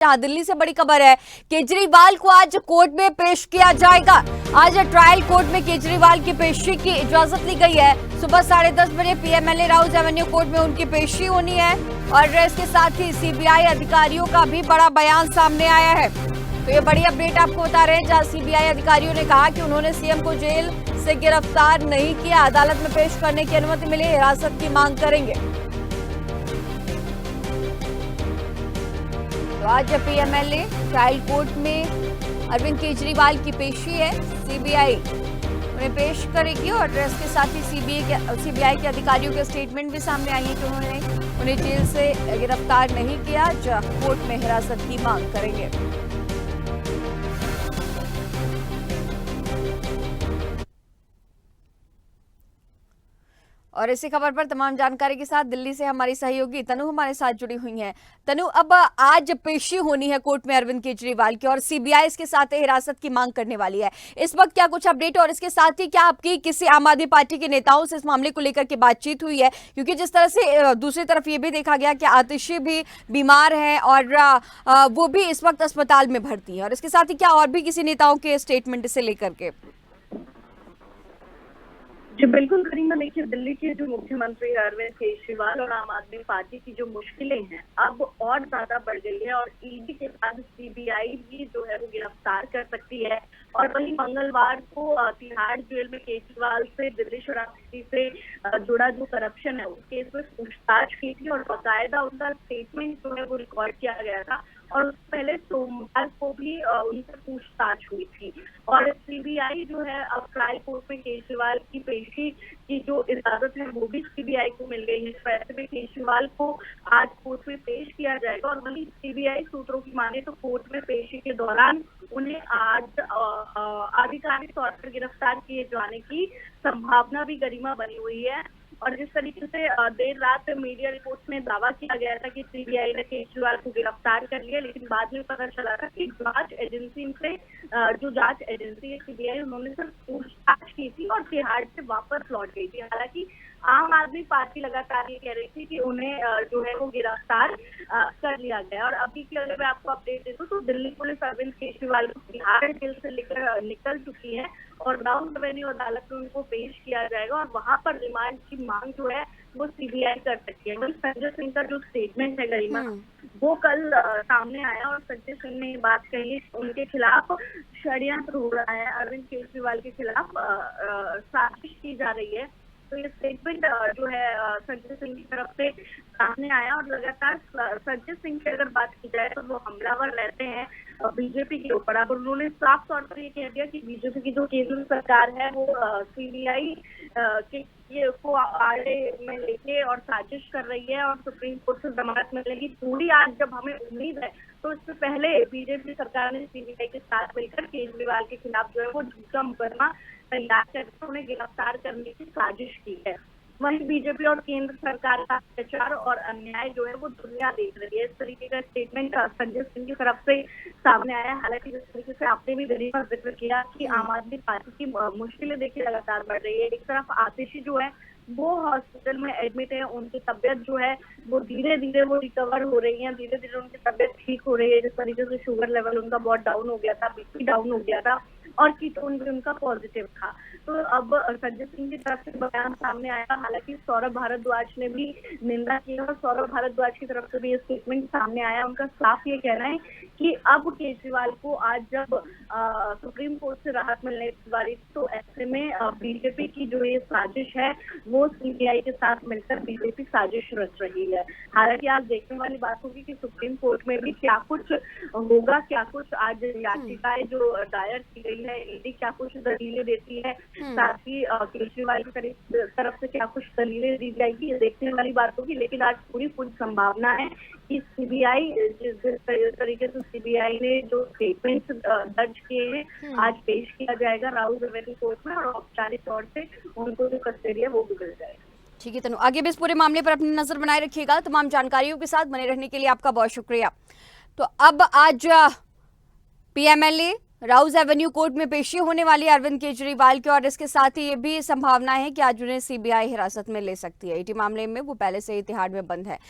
दिल्ली से बड़ी खबर है। केजरीवाल को आज कोर्ट में पेश किया जाएगा। आज ट्रायल कोर्ट में केजरीवाल की पेशी की इजाजत ली गई है। सुबह 10:30 बजे पीएमएलए राउज एवेन्यू कोर्ट में उनकी पेशी होनी है और इसके साथ ही सीबीआई अधिकारियों का भी बड़ा बयान सामने आया है। तो ये बड़ी अपडेट आपको बता रहे हैं, जहां सीबीआई अधिकारियों ने कहा कि उन्होंने सीएम को जेल से गिरफ्तार नहीं किया, अदालत में पेश करने की अनुमति मिली, हिरासत की मांग करेंगे। तो आज पीएमएलए ट्रायल कोर्ट में अरविंद केजरीवाल की पेशी है। सीबीआई उन्हें पेश करेगी और इसके साथ ही सीबीआई के अधिकारियों के स्टेटमेंट भी सामने आई है कि उन्होंने उन्हें जेल से गिरफ्तार नहीं किया, कोर्ट में हिरासत की मांग करेंगे। और इसी खबर पर तमाम जानकारी के साथ दिल्ली से हमारी सहयोगी तनु हमारे साथ जुड़ी हुई हैं। तनु, अब आज पेशी होनी है कोर्ट में अरविंद केजरीवाल की और सीबीआई इसके साथ हिरासत की मांग करने वाली है। इस वक्त क्या कुछ अपडेट और इसके साथ ही क्या आपकी किसी आम आदमी पार्टी के नेताओं से इस मामले को लेकर के बातचीत हुई है? क्योंकि जिस तरह से दूसरी तरफ ये भी देखा गया कि आतिशी भी बीमार है और वो भी इस वक्त अस्पताल में भर्ती है, और इसके साथ ही क्या और भी किसी नेताओं के स्टेटमेंट से लेकर के? जी बिल्कुल करीना, देखिए दिल्ली के जो मुख्यमंत्री अरविंद केजरीवाल और आम आदमी पार्टी की जो मुश्किलें हैं अब और ज्यादा बढ़ गई है और ईडी के बाद सीबीआई भी जो है वो गिरफ्तार कर सकती है। और वही मंगलवार को तिहाड़ जेल में केजरीवाल से दिल्ली शराब से जुड़ा जो करप्शन है उस केस में पूछताछ की थी और बाकायदा उनका स्टेटमेंट जो है वो रिकॉर्ड किया गया था और उससे पहले सोमवार को भी उनसे पूछताछ हुई थी। और सीबीआई जो है अब ट्रायल कोर्ट में केजरीवाल की पेशी की जो इजाजत है वो भी सीबीआई को मिल गई है। वैसे में केजरीवाल को आज कोर्ट में पेश किया जाएगा और वही सीबीआई सूत्रों की माने तो कोर्ट में पेशी के दौरान उन्हें आज आधिकारिक तौर पर गिरफ्तार किए जाने की संभावना भी गरिमा बनी हुई है। और जिस तरीके से देर रात मीडिया रिपोर्ट्स में दावा किया गया था कि सीबीआई ने केजरीवाल को गिरफ्तार कर लिया, लेकिन बाद में पता चला था कि जांच एजेंसी से जो जांच एजेंसी है सीबीआई, उन्होंने सिर्फ पूछताछ की थी और तिहाड़ से वापस लौट गई थी। हालांकि आम आदमी पार्टी लगातार ये कह रही थी कि उन्हें जो है वो गिरफ्तार कर लिया गया। और अभी की अगर मैं आपको अपडेट दे दूं तो दिल्ली पुलिस अरविंद केजरीवाल को तिहाड़ जेल से लेकर निकल चुकी है और राउज एवेन्यू अदालत में उनको पेश किया जाएगा और वहां पर रिमांड की मांग जो है वो सीबीआई कर सकती है। वही संजय सिंह का जो स्टेटमेंट है गरिमा, वो कल सामने आया और संजय सिंह ने ये बात कही उनके खिलाफ षड्यंत्र हो रहा है, अरविंद केजरीवाल के खिलाफ साजिश की जा रही है। तो ये स्टेटमेंट जो है संजय सिंह की तरफ से सामने आया और लगातार संजय सिंह की अगर बात की जाए तो वो हमलावर रहते हैं बीजेपी के ऊपर। अब उन्होंने साफ तौर पर ये कह दिया कि बीजेपी की जो केंद्र सरकार है वो सीबीआई को आड़े में लेके और साजिश कर रही है और सुप्रीम कोर्ट से जमानत मिलेगी पूरी आज जब हमें उम्मीद है। तो इससे पहले बीजेपी सरकार ने सीबीआई के साथ मिलकर केजरीवाल के खिलाफ जो है वो झूठा मुकदमा तैयार करके उन्हें गिरफ्तार करने की साजिश की है। वहीं बीजेपी और केंद्र सरकार का अत्याचार और अन्याय जो है वो दुनिया देख रही है। इस तरीके का स्टेटमेंट संजय सिंह की तरफ से सामने आया। हालांकि जिस तरीके से आपने भी दिल्ली का जिक्र किया कि आम आदमी पार्टी की मुश्किलें देखिए लगातार बढ़ रही है। एक तरफ आतिशी जो है वो हॉस्पिटल में एडमिट है, उनकी तबियत जो है वो धीरे धीरे वो रिकवर हो रही है, धीरे धीरे उनकी तबियत ठीक हो रही है। जिस तरीके से शुगर लेवल उनका बहुत डाउन हो गया था, बीपी डाउन हो गया था और कीटोन भी उनका पॉजिटिव था। तो अब संजय सिंह की तरफ से बयान सामने आया। हालांकि सौरभ भारद्वाज ने भी निंदा की और सौरभ भारद्वाज की तरफ से भी ये स्टेटमेंट सामने आया। उनका साफ ये कहना है कि अब केजरीवाल को आज जब सुप्रीम कोर्ट से राहत मिलने वाली तो ऐसे में बीजेपी की जो ये साजिश है वो सीबीआई के साथ मिलकर बीजेपी साजिश रच रही है। हालांकि आज देखने वाली बात होगी कि सुप्रीम कोर्ट में भी क्या कुछ होगा, क्या कुछ आज याचिकाएं जो दायर की गई है ईडी क्या कुछ दलीलें देती है, साथ ही केजरीवाल की तरफ से क्या कुछ दलीलें दी जाएगी, ये देखने वाली बात होगी। लेकिन आज पूरी संभावना है कि सीबीआई जिस तरीके से सीबीआई ने जो स्टेटमेंट दर्ज किए हैं आज पेश किया जाएगा राउज एवेन्यू कोर्ट में और औपचारिक तौर से उनको जो कस्टडी है वो भी मिल जाएगा। ठीक है तनु, आगे भी इस पूरे मामले पर अपनी नजर बनाए रखिएगा। तमाम जानकारियों के साथ बने रहने के लिए आपका बहुत शुक्रिया। तो अब आज पीएमएलए राउज एवेन्यू कोर्ट में पेशी होने वाली अरविंद केजरीवाल की और इसके साथ ही ये भी संभावना है कि आज उन्हें सीबीआई हिरासत में ले सकती है। ईडी मामले में वो पहले से ही तिहाड़ में बंद है।